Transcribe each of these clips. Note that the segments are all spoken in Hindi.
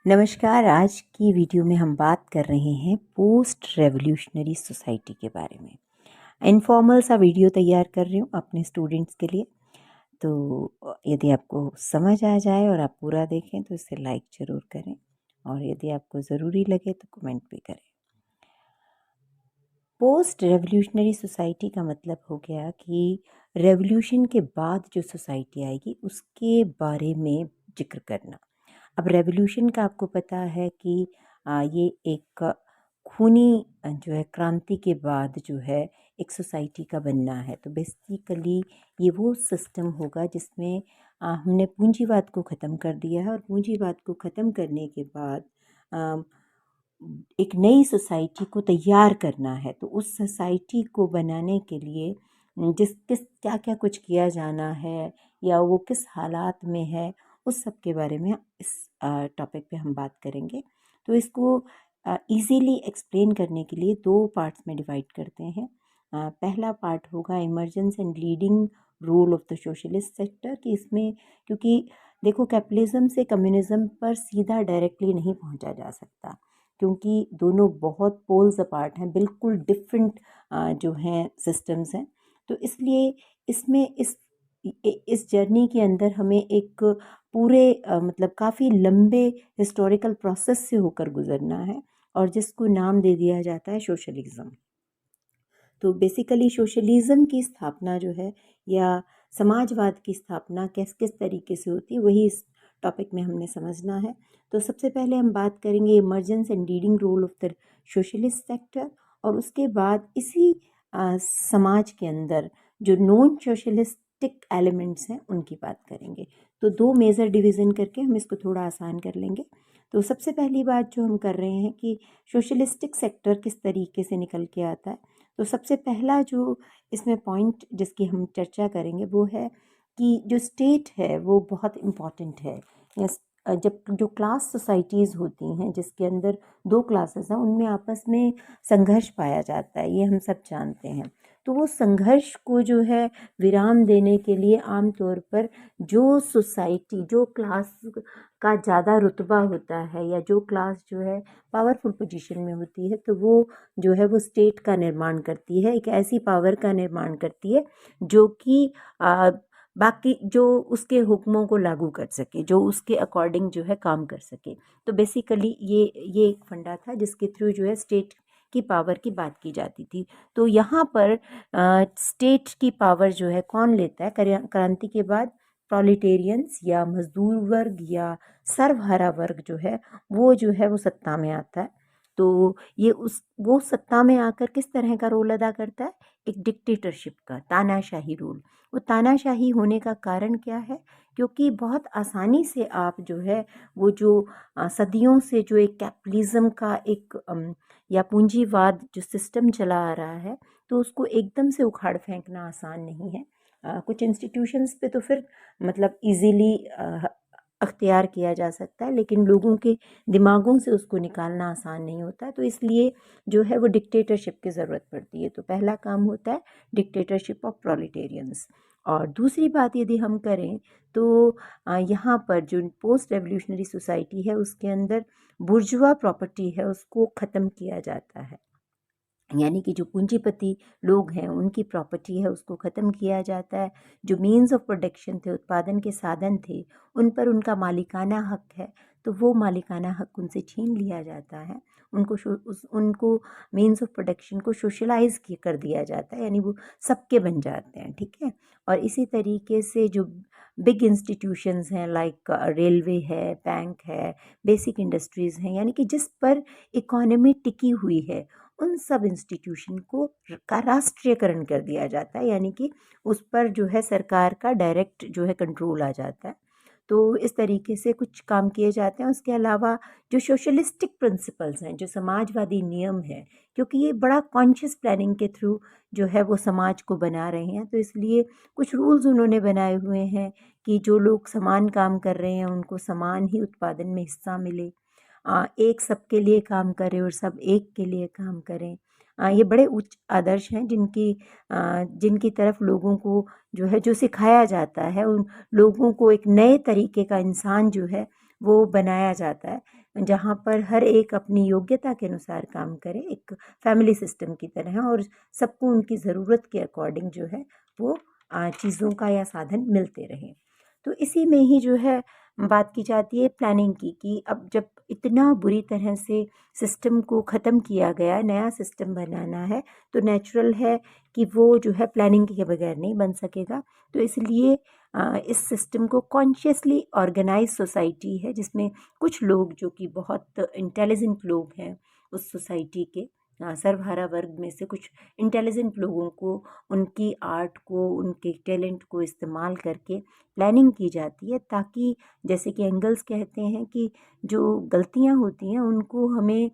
नमस्कार। आज की वीडियो में हम बात कर रहे हैं पोस्ट रेवोल्यूशनरी सोसाइटी के बारे में। इनफॉर्मल सा वीडियो तैयार कर रही हूँ अपने स्टूडेंट्स के लिए। तो यदि आपको समझ आ जाए और आप पूरा देखें तो इसे लाइक ज़रूर करें, और यदि आपको ज़रूरी लगे तो कमेंट भी करें। पोस्ट रेवोल्यूशनरी सोसाइटी का मतलब हो गया कि रेवोल्यूशन के बाद जो सोसाइटी आएगी उसके बारे में जिक्र करना। अब रेवोल्यूशन का आपको पता है कि ये एक खूनी जो है क्रांति के बाद जो है एक सोसाइटी का बनना है। तो बेसिकली ये वो सिस्टम होगा जिसमें हमने पूंजीवाद को ख़त्म कर दिया है, और पूंजीवाद को ख़त्म करने के बाद अ, एक नई सोसाइटी को तैयार करना है। तो उस सोसाइटी को बनाने के लिए जिस किस क्या क्या कुछ किया जाना है या वो किस हालात में है, उस सब के बारे में इस टॉपिक पे हम बात करेंगे। तो इसको इजीली एक्सप्लेन करने के लिए दो पार्ट्स में डिवाइड करते हैं। पहला पार्ट होगा emergence and leading role of the socialist sector, कि इसमें क्योंकि देखो कैपिटलिज्म से कम्युनिज्म पर सीधा डायरेक्टली नहीं पहुंचा जा सकता, क्योंकि दोनों बहुत पोल्स अपार्ट हैं, बिल्कुल डिफरेंट जो हैं सिस्टम्स हैं। तो इसलिए इसमें इस जर्नी के अंदर हमें एक पूरे मतलब काफ़ी लंबे हिस्टोरिकल प्रोसेस से होकर गुजरना है, और जिसको नाम दे दिया जाता है सोशलिज्म। तो बेसिकली सोशलिज्म की स्थापना जो है या समाजवाद की स्थापना किस किस तरीके से होती है, वही इस टॉपिक में हमने समझना है। तो सबसे पहले हम बात करेंगे emergence and leading role of the socialist sector, और उसके बाद इसी समाज के अंदर जो नॉन सोशलिस्टिक एलिमेंट्स हैं उनकी बात करेंगे। तो दो मेजर डिवीज़न करके हम इसको थोड़ा आसान कर लेंगे। तो सबसे पहली बात जो हम कर रहे हैं कि सोशलिस्टिक सेक्टर किस तरीके से निकल के आता है। तो सबसे पहला जो इसमें पॉइंट जिसकी हम चर्चा करेंगे वो है कि जो स्टेट है वो बहुत इम्पॉर्टेंट है। जब जो क्लास सोसाइटीज़ होती हैं जिसके अंदर दो क्लासेस हैं, उनमें आपस में संघर्ष पाया जाता है, ये हम सब जानते हैं। तो वो संघर्ष को जो है विराम देने के लिए आम तौर पर जो सोसाइटी जो क्लास का ज़्यादा रुतबा होता है या जो क्लास जो है पावरफुल पोजीशन में होती है, तो वो जो है वो स्टेट का निर्माण करती है, एक ऐसी पावर का निर्माण करती है जो कि बाकी जो उसके हुक्मों को लागू कर सके, जो उसके अकॉर्डिंग जो है काम कर सके। तो बेसिकली ये एक फंडा था जिसके थ्रू जो है स्टेट की पावर की बात की जाती थी। तो यहाँ पर स्टेट की पावर जो है कौन लेता है क्रांति के बाद? प्रोलिटेरियंस या मजदूर वर्ग या सर्वहारा वर्ग जो है वो सत्ता में आता है। तो ये वो सत्ता में आकर किस तरह का रोल अदा करता है? एक डिक्टेटरशिप का, तानाशाही रोल। वो तानाशाही होने का कारण क्या है? क्योंकि बहुत आसानी से आप जो है वो जो सदियों से जो एक कैपिटलिज्म का एक या पूंजीवाद जो सिस्टम चला आ रहा है, तो उसको एकदम से उखाड़ फेंकना आसान नहीं है। कुछ इंस्टीट्यूशंस पे तो फिर मतलब इजीली अख्तियार किया जा सकता है, लेकिन लोगों के दिमागों से उसको निकालना आसान नहीं होता है। तो इसलिए जो है वो डिक्टेटरशिप की ज़रूरत पड़ती है। तो पहला काम होता है डिक्टेटरशिप ऑफ प्रोलिटेरियंस। और दूसरी बात यदि हम करें तो यहाँ पर जो पोस्ट रेवोल्यूशनरी सोसाइटी है उसके अंदर बुर्जुआ प्रॉपर्टी है उसको ख़त्म किया जाता है, यानी कि जो पूंजीपति लोग हैं उनकी प्रॉपर्टी है उसको ख़त्म किया जाता है। जो मीन्स ऑफ प्रोडक्शन थे, उत्पादन के साधन थे, उन पर उनका मालिकाना हक है, तो वो मालिकाना हक उनसे छीन लिया जाता है। उनको मीन्स ऑफ प्रोडक्शन को सोशलाइज कर दिया जाता है, यानी वो सबके बन जाते हैं। ठीक है। और इसी तरीके से जो बिग इंस्टीट्यूशंस हैं लाइक रेलवे है, बैंक है, बेसिक इंडस्ट्रीज़ हैं, यानी कि जिस पर इकोनॉमी टिकी हुई है, उन सब इंस्टीट्यूशन को का राष्ट्रीयकरण कर दिया जाता है, यानी कि उस पर जो है सरकार का डायरेक्ट जो है कंट्रोल आ जाता है। तो इस तरीके से कुछ काम किए जाते हैं। उसके अलावा जो सोशलिस्टिक प्रिंसिपल्स हैं, जो समाजवादी नियम हैं, क्योंकि ये बड़ा कॉन्शियस प्लानिंग के थ्रू जो है वो समाज को बना रहे हैं, तो इसलिए कुछ रूल्स उन्होंने बनाए हुए हैं कि जो लोग समान काम कर रहे हैं उनको समान ही उत्पादन में हिस्सा मिले। एक सबके लिए काम करें और सब एक के लिए काम करें। ये बड़े उच्च आदर्श हैं जिनकी तरफ लोगों को जो है जो सिखाया जाता है, उन लोगों को एक नए तरीके का इंसान जो है वो बनाया जाता है, जहाँ पर हर एक अपनी योग्यता के अनुसार काम करे, एक फैमिली सिस्टम की तरह, और सबको उनकी ज़रूरत के अकॉर्डिंग जो है वो चीज़ों का या साधन मिलते रहें। तो इसी में ही जो है बात की जाती है प्लानिंग की, कि अब जब इतना बुरी तरह से सिस्टम को ख़त्म किया गया, नया सिस्टम बनाना है, तो नेचुरल है कि वो जो है प्लानिंग के बगैर नहीं बन सकेगा। तो इसलिए इस सिस्टम को कॉन्शियसली ऑर्गेनाइज सोसाइटी है, जिसमें कुछ लोग जो कि बहुत इंटेलिजेंट लोग हैं उस सोसाइटी के, सर्वहारा वर्ग में से कुछ इंटेलिजेंट लोगों को उनकी आर्ट को, उनके टैलेंट को इस्तेमाल करके प्लानिंग की जाती है, ताकि जैसे कि एंगल्स कहते हैं कि जो गलतियां होती हैं उनको हमें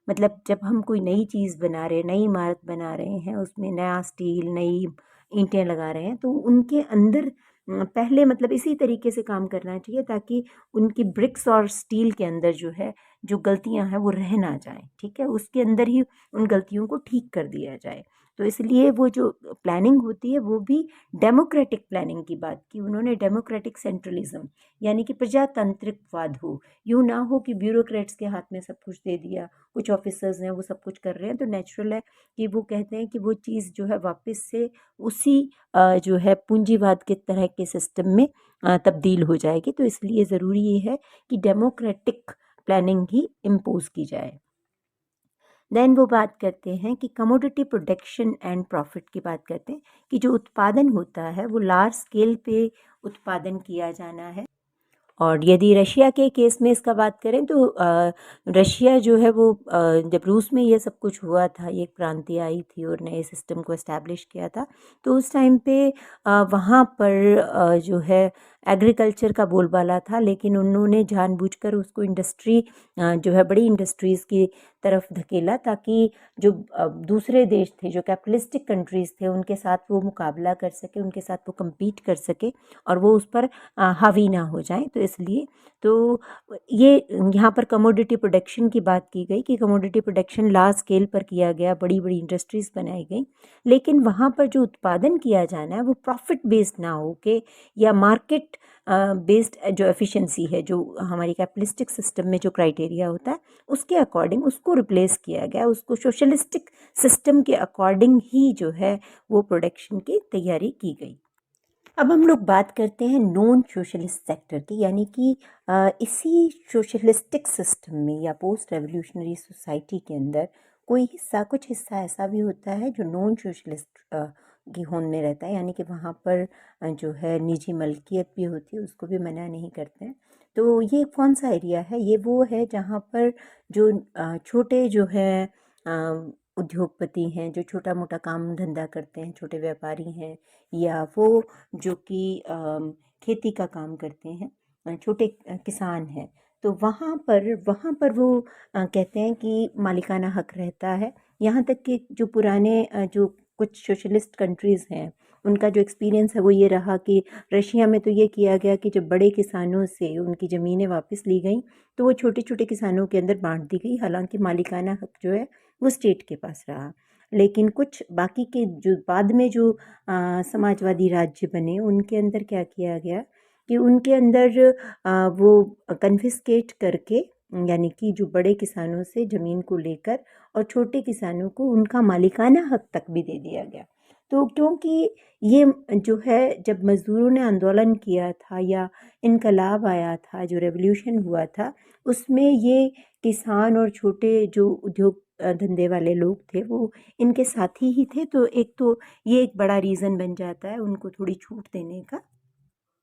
मतलब जब हम कोई नई चीज़ बना रहे हैं, नई इमारत बना रहे हैं, उसमें नया स्टील, नई ईंटें लगा रहे हैं, तो उनके अंदर पहले मतलब इसी तरीके से काम करना चाहिए, ताकि उनकी ब्रिक्स और स्टील के अंदर जो है जो गलतियां हैं वो रह ना जाएं, ठीक है, उसके अंदर ही उन गलतियों को ठीक कर दिया जाए। तो इसलिए वो जो प्लानिंग होती है वो भी डेमोक्रेटिक प्लानिंग की बात की उन्होंने, डेमोक्रेटिक सेंट्रलिज्म, यानी कि प्रजातांत्रिकवाद हो, यूँ ना हो कि ब्यूरोक्रेट्स के हाथ में सब कुछ दे दिया, कुछ ऑफिसर्स हैं वो सब कुछ कर रहे हैं, तो नेचुरल है कि वो कहते हैं कि वो चीज़ जो है वापस से उसी जो है पूंजीवाद के तरह के सिस्टम में तब्दील हो जाएगी। तो इसलिए ज़रूरी ये है कि डेमोक्रेटिक प्लानिंग ही इम्पोज की जाए। देन वो बात करते हैं कि कमोडिटी प्रोडक्शन एंड प्रॉफिट की बात करते हैं, कि जो उत्पादन होता है वो लार्ज स्केल पे उत्पादन किया जाना है। और यदि रशिया के केस में इसका बात करें तो रशिया जो है वो जब रूस में ये सब कुछ हुआ था, ये क्रांति आई थी और नए सिस्टम को एस्टैब्लिश किया था, तो उस टाइम पे वहाँ पर जो है एग्रीकल्चर का बोलबाला था, लेकिन उन्होंने जानबूझकर उसको इंडस्ट्री जो है बड़ी इंडस्ट्रीज़ की तरफ धकेला, ताकि जो दूसरे देश थे, जो कैपिटलिस्टिक कंट्रीज़ थे, उनके साथ वो मुकाबला कर सके, उनके साथ वो कम्पीट कर सके और वो उस पर हावी ना हो जाएं। तो इसलिए तो ये यहाँ पर कमोडिटी प्रोडक्शन की बात की गई कि कमोडिटी प्रोडक्शन लार्ज स्केल पर किया गया, बड़ी बड़ी इंडस्ट्रीज़ बनाई गई, लेकिन वहाँ पर जो उत्पादन किया जाना है वो प्रॉफिट बेस्ड ना हो के, या मार्केट बेस्ड जो एफिशिएंसी है, जो हमारी कैपिटलिस्टिक सिस्टम में जो क्राइटेरिया होता है उसके अकॉर्डिंग उसको रिप्लेस किया गया, उसको सोशलिस्टिक सिस्टम के अकॉर्डिंग ही जो है वो प्रोडक्शन की तैयारी की गई। अब हम लोग बात करते हैं नॉन सोशलिस्ट सेक्टर की, यानी कि इसी सोशलिस्टिक सिस्टम में या पोस्ट रेवोल्यूशनरी सोसाइटी के अंदर कोई हिस्सा, कुछ हिस्सा ऐसा भी होता है जो नॉन सोशलिस्ट की होंद में रहता है, यानी कि वहाँ पर जो है निजी मल्कियत भी होती है, उसको भी मना नहीं करते हैं। तो ये कौन सा एरिया है? ये वो है जहाँ पर जो छोटे जो है उद्योगपति हैं, जो छोटा मोटा काम धंधा करते हैं, छोटे व्यापारी हैं, या वो जो कि खेती का काम करते हैं, छोटे किसान हैं, तो वहाँ पर वो कहते हैं कि मालिकाना हक रहता है। यहाँ तक कि जो पुराने जो कुछ सोशलिस्ट कंट्रीज़ हैं, उनका जो एक्सपीरियंस है वो ये रहा कि रशिया में तो ये किया गया कि जब बड़े किसानों से उनकी ज़मीनें वापस ली गई, तो वो छोटे छोटे किसानों के अंदर बांट दी गई, हालांकि मालिकाना हक जो है वो स्टेट के पास रहा। लेकिन कुछ बाकी के जो बाद में जो समाजवादी राज्य बने, उनके अंदर क्या किया गया कि उनके अंदर वो कन्फिस्केट करके, यानी कि जो बड़े किसानों से ज़मीन को लेकर और छोटे किसानों को उनका मालिकाना हक तक भी दे दिया गया। तो क्योंकि ये जो है जब मज़दूरों ने आंदोलन किया था या इनकलाब आया था, जो रेवोल्यूशन हुआ था, उसमें ये किसान और छोटे जो उद्योग धंधे वाले लोग थे वो इनके साथी ही थे। तो एक तो ये एक बड़ा रीज़न बन जाता है उनको थोड़ी छूट देने का।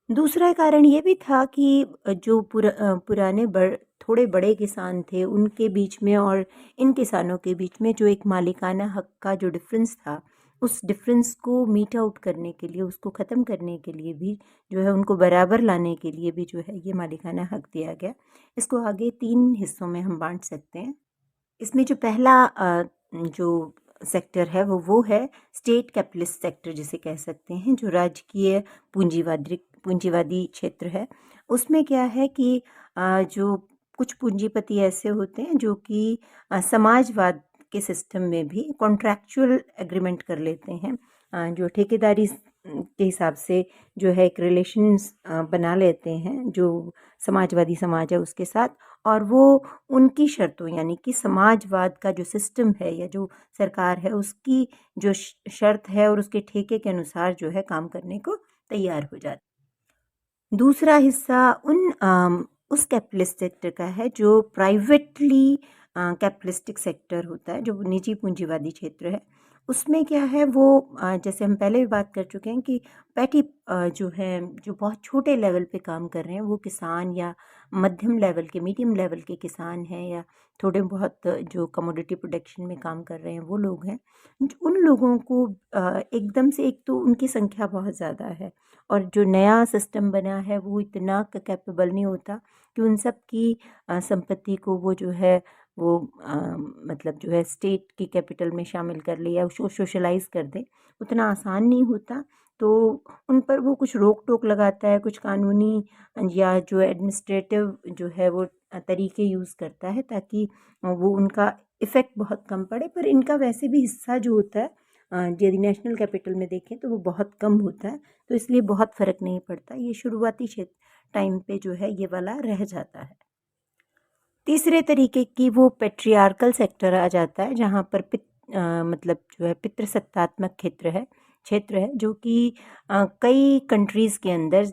दूसरा कारण ये भी था कि जो पुराने थोड़े बड़े किसान थे उनके बीच में और इन किसानों के बीच में जो एक मालिकाना हक का जो डिफरेंस था, उस डिफरेंस को मीट आउट करने के लिए, उसको ख़त्म करने के लिए भी जो है, उनको बराबर लाने के लिए भी जो है ये मालिकाना हक दिया गया। इसको आगे 3 हिस्सों में हम बांट सकते हैं। इसमें जो पहला जो सेक्टर है वो है स्टेट कैपिटलिस्ट सेक्टर, जिसे कह सकते हैं, जो राजकीय पूंजीवादी क्षेत्र है। उसमें क्या है कि जो कुछ पूंजीपति ऐसे होते हैं जो कि समाजवाद के सिस्टम में भी कॉन्ट्रैक्चुअल एग्रीमेंट कर लेते हैं, जो ठेकेदारी के हिसाब से जो है एक रिलेशंस बना लेते हैं जो समाजवादी समाज है उसके साथ, और वो उनकी शर्तों यानी कि समाजवाद का जो सिस्टम है या जो सरकार है उसकी जो शर्त है और उसके ठेके के अनुसार जो है काम करने को तैयार हो जाते। दूसरा हिस्सा उस कैपिटलिस्ट सेक्टर का है जो प्राइवेटली कैपिटलिस्टिक सेक्टर होता है, जो निजी पूंजीवादी क्षेत्र है। उसमें क्या है वो जैसे हम पहले भी बात कर चुके हैं कि पैटी जो है जो बहुत छोटे लेवल पे काम कर रहे हैं वो किसान या मध्यम लेवल के मीडियम लेवल के किसान हैं या थोड़े बहुत जो कमोडिटी प्रोडक्शन में काम कर रहे हैं वो लोग हैं। उन लोगों को एकदम से एक तो उनकी संख्या बहुत ज़्यादा है और जो नया सिस्टम बना है वो इतना कैपेबल नहीं होता कि उन सब की संपत्ति को वो जो है वो मतलब जो है स्टेट की कैपिटल में शामिल कर ले या उसको सोशलाइज कर दे, उतना आसान नहीं होता। तो उन पर वो कुछ रोक टोक लगाता है, कुछ कानूनी या जो एडमिनिस्ट्रेटिव जो है वो तरीके यूज़ करता है ताकि वो उनका इफ़ेक्ट बहुत कम पड़े। पर इनका वैसे भी हिस्सा जो होता है यदि नेशनल कैपिटल में देखें तो वो बहुत कम होता है, तो इसलिए बहुत फ़र्क नहीं पड़ता। ये शुरुआती टाइम पे जो है ये वाला रह जाता है। तीसरे तरीके की वो पैट्रियार्कल सेक्टर आ जाता है जहाँ पर मतलब जो है पितृसत्तात्मक क्षेत्र है जो कि कई कंट्रीज़ के अंदर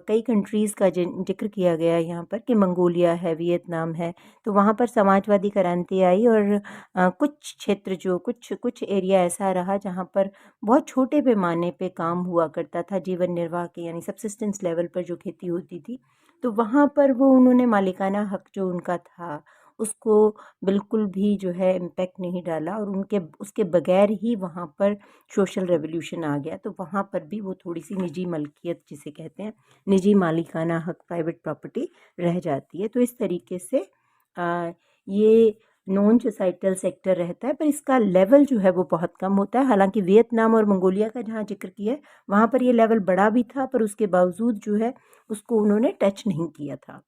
कई कंट्रीज़ का जिक्र किया गया है यहाँ पर कि मंगोलिया है, वियतनाम है, तो वहाँ पर समाजवादी क्रांति आई और कुछ क्षेत्र जो कुछ एरिया ऐसा रहा जहाँ पर बहुत छोटे पैमाने पे काम हुआ करता था जीवन निर्वाह के यानी सबसिस्टेंस लेवल पर जो खेती होती थी, तो वहाँ पर वो उन्होंने मालिकाना हक जो उनका था उसको बिल्कुल भी जो है इम्पैक्ट नहीं डाला और उनके उसके बगैर ही वहाँ पर सोशल रेवोल्यूशन आ गया। तो वहाँ पर भी वो थोड़ी सी निजी मलकियत जिसे कहते हैं, निजी मालिकाना हक, प्राइवेट प्रॉपर्टी रह जाती है। तो इस तरीके से ये नॉन सोसाइटल सेक्टर रहता है, पर इसका लेवल जो है वो बहुत कम होता है। हालांकि वियतनाम और मंगोलिया का जहाँ जिक्र किया है वहाँ पर ये लेवल बड़ा भी था, पर उसके बावजूद जो है उसको उन्होंने टच नहीं किया था।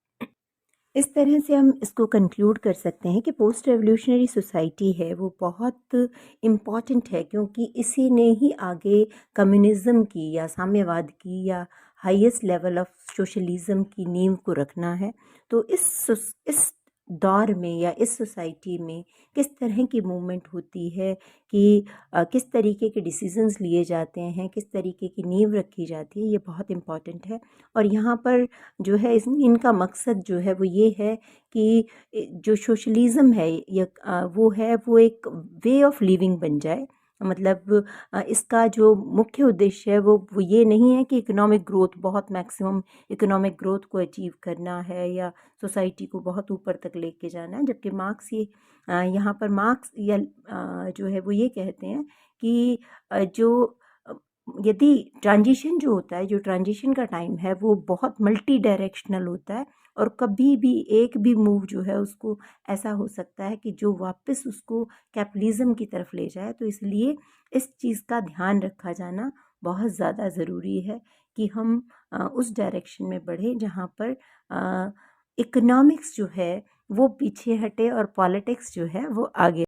इस तरह से हम इसको कंक्लूड कर सकते हैं कि पोस्ट रेवोल्यूशनरी सोसाइटी है वो बहुत इम्पॉर्टेंट है क्योंकि इसी ने ही आगे कम्युनिज़्म की या साम्यवाद की या हाईएस्ट लेवल ऑफ सोशलिज़्म की नींव को रखना है। तो इस दौर में या इस सोसाइटी में किस तरह की मूवमेंट होती है कि किस तरीके के डिसीजंस लिए जाते हैं, किस तरीके की नींव रखी जाती है, ये बहुत इम्पॉर्टेंट है। और यहाँ पर जो है इनका मकसद जो है वो ये है कि जो सोशलिज़्म है वो एक वे ऑफ लिविंग बन जाए। मतलब इसका जो मुख्य उद्देश्य है वो ये नहीं है कि इकोनॉमिक ग्रोथ बहुत मैक्सिमम इकोनॉमिक ग्रोथ को अचीव करना है या सोसाइटी को बहुत ऊपर तक लेके जाना है, जबकि मार्क्स यहाँ पर मार्क्स जो है वो ये कहते हैं कि जो अ, यदि ट्रांजिशन जो होता है, जो ट्रांजिशन का टाइम है वो बहुत मल्टी डायरेक्शनल होता है और कभी भी एक भी मूव जो है उसको ऐसा हो सकता है कि जो वापस उसको कैपिटलिज्म की तरफ ले जाए। तो इसलिए इस चीज़ का ध्यान रखा जाना बहुत ज़्यादा ज़रूरी है कि हम उस डायरेक्शन में बढ़ें जहाँ पर इकोनॉमिक्स जो है वो पीछे हटे और पॉलिटिक्स जो है वो आगे